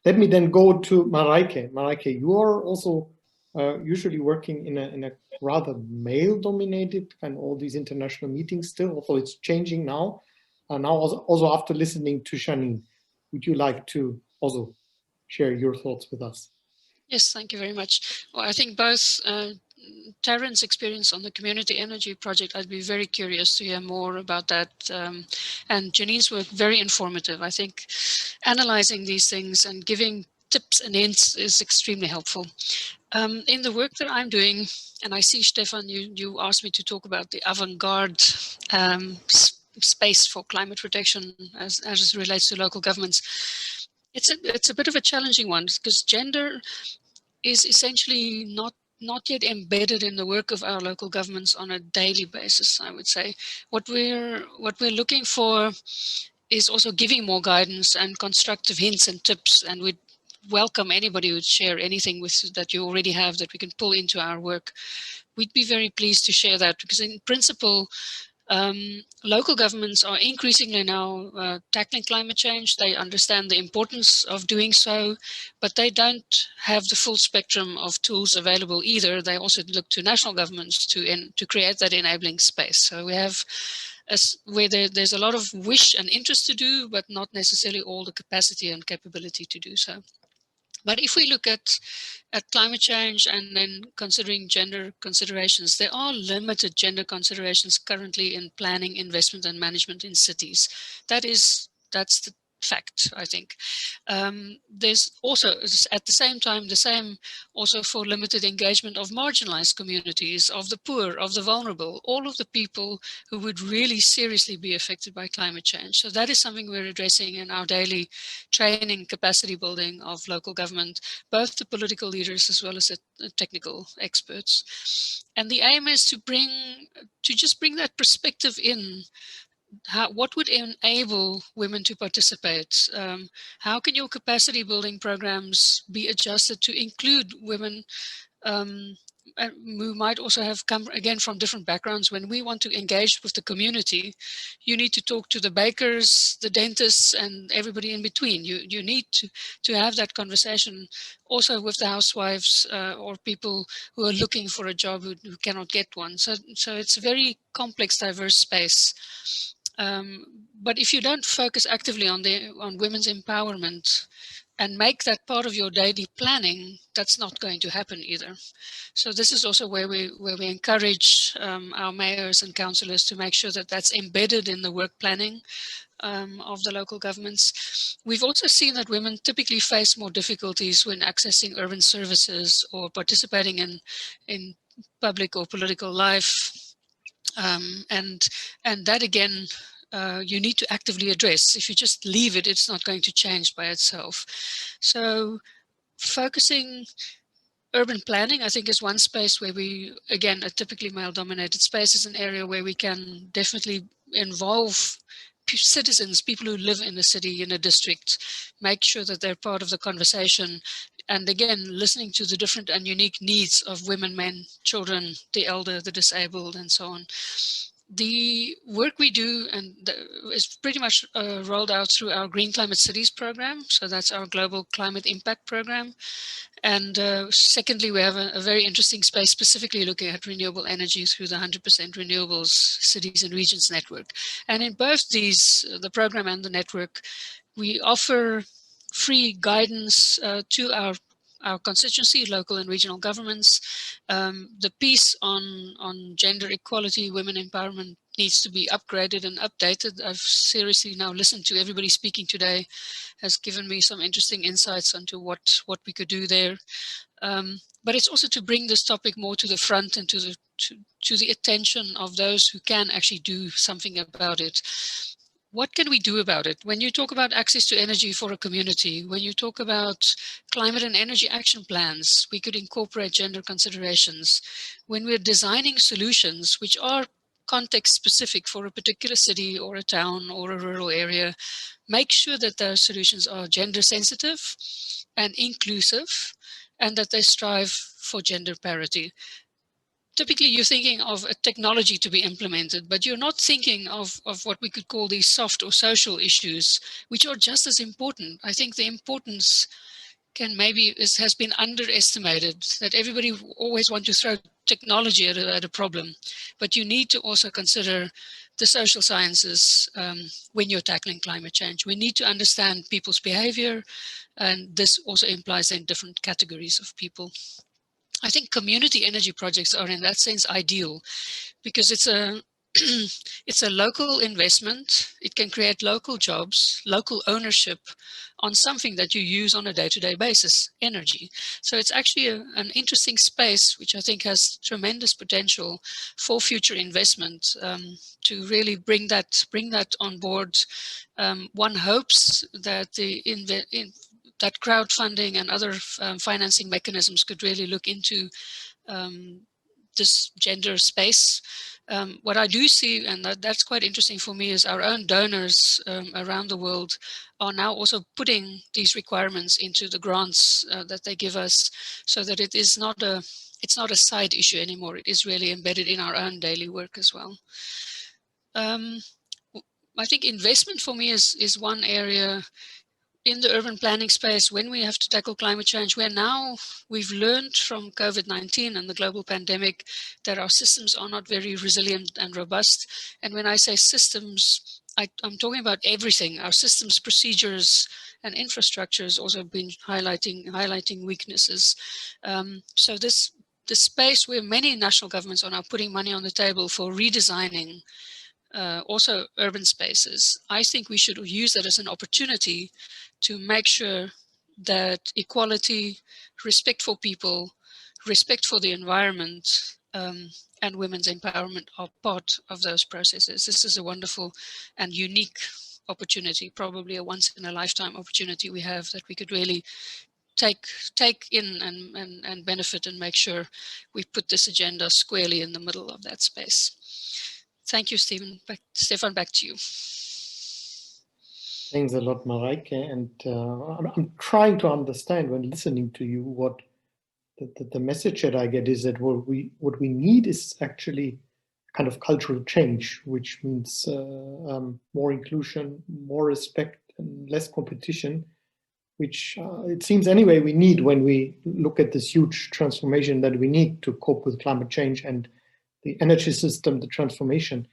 Let me then go to Maryke. Maryke, you are also usually working in a rather male-dominated kind of all these international meetings still, although it's changing now. Now also after listening to Janine, would you like to also share your thoughts with us? Yes, thank you very much. Well, I think both Taryn's experience on the community energy project, I'd be very curious to hear more about that. And Janine's work, very informative. I think analyzing these things and giving tips and hints is extremely helpful. In the work that I'm doing, and I see, Stefan, you asked me to talk about the avant-garde space for climate protection as it relates to local governments. It's a bit of a challenging one because gender is essentially not yet embedded in the work of our local governments on a daily basis, I would say. What we're looking for is also giving more guidance and constructive hints and tips, and we'd welcome anybody who'd share anything that you already have that we can pull into our work. We'd be very pleased to share that because in principle, local governments are increasingly now tackling climate change. They understand the importance of doing so, but they don't have the full spectrum of tools available either. They also look to national governments to create that enabling space. So we have where there's a lot of wish and interest to do, but not necessarily all the capacity and capability to do so. But if we look at climate change and then considering gender considerations, there are limited gender considerations currently in planning, investment, and management in cities. That's the fact, I think. There's also, at the same time, the same also for limited engagement of marginalized communities, of the poor, of the vulnerable, all of the people who would really seriously be affected by climate change. So that is something we're addressing in our daily training, capacity building of local government, both the political leaders as well as the technical experts. And the aim is to just bring that perspective in. What would enable women to participate? How can your capacity building programs be adjusted to include women who might also have come again from different backgrounds? When we want to engage with the community, you need to talk to the bakers, the dentists, and everybody in between. You need to have that conversation also with the housewives or people who are looking for a job who cannot get one. So it's a very complex, diverse space. But if you don't focus actively on women's empowerment and make that part of your daily planning, that's not going to happen either. So this is also where we encourage our mayors and councillors to make sure that that's embedded in the work planning of the local governments. We've also seen that women typically face more difficulties when accessing urban services or participating in public or political life. And that again, you need to actively address. If you just leave it, it's not going to change by itself. So focusing urban planning, I think, is one space where we, again, a typically male-dominated space is an area where we can definitely involve citizens, people who live in a city, in a district, make sure that they're part of the conversation. And again, listening to the different and unique needs of women, men, children, the elder, the disabled, and so on. The work we do is pretty much rolled out through our Green Climate Cities program. So that's our global climate impact program. And secondly, we have a very interesting space specifically looking at renewable energy through the 100% Renewables Cities and Regions Network. And in both these, the program and the network, we offer free guidance to our constituency, local and regional governments. The piece on gender equality, women empowerment needs to be upgraded and updated. I've seriously now listened to everybody speaking today, has given me some interesting insights onto what we could do there. But it's also to bring this topic more to the front and to the attention of those who can actually do something about it. What can we do about it? When you talk about access to energy for a community, when you talk about climate and energy action plans, we could incorporate gender considerations. When we're designing solutions which are context specific for a particular city or a town or a rural area, make sure that those solutions are gender sensitive and inclusive and that they strive for gender parity. Typically, you're thinking of a technology to be implemented, but you're not thinking of what we could call these soft or social issues, which are just as important. I think the importance has been underestimated, that everybody always wants to throw technology at a problem, but you need to also consider the social sciences when you're tackling climate change. We need to understand people's behavior, and this also implies then different categories of people. I think community energy projects are in that sense ideal, because it's a it's a local investment. It can create local jobs, local ownership on something that you use on a day-to-day basis, energy. So it's actually an interesting space, which I think has tremendous potential for future investment, to really bring that on board. One hopes that that crowdfunding and other financing mechanisms could really look into this gender space. What I do see, and that's quite interesting for me, is our own donors around the world are now also putting these requirements into the grants that they give us, so that it's not a side issue anymore. It is really embedded in our own daily work as well. I think investment for me is one area in the urban planning space when we have to tackle climate change, where now we've learned from COVID-19 and the global pandemic that our systems are not very resilient and robust. And when I say systems, I'm talking about everything. Our systems, procedures, and infrastructure has also been highlighting weaknesses. So this space where many national governments are now putting money on the table for redesigning also urban spaces, I think we should use that as an opportunity to make sure that equality, respect for people, respect for the environment, and women's empowerment are part of those processes. This is a wonderful and unique opportunity, probably a once-in-a-lifetime opportunity we have, that we could really take in and benefit, and make sure we put this agenda squarely in the middle of that space. Thank you, Stephen. Stefan, back to you. Thanks a lot, Maryke. And I'm trying to understand when listening to you what the message that I get is that what we need is actually kind of cultural change, which means more inclusion, more respect, and less competition, which it seems anyway we need when we look at this huge transformation that we need to cope with climate change and the energy system, the transformation.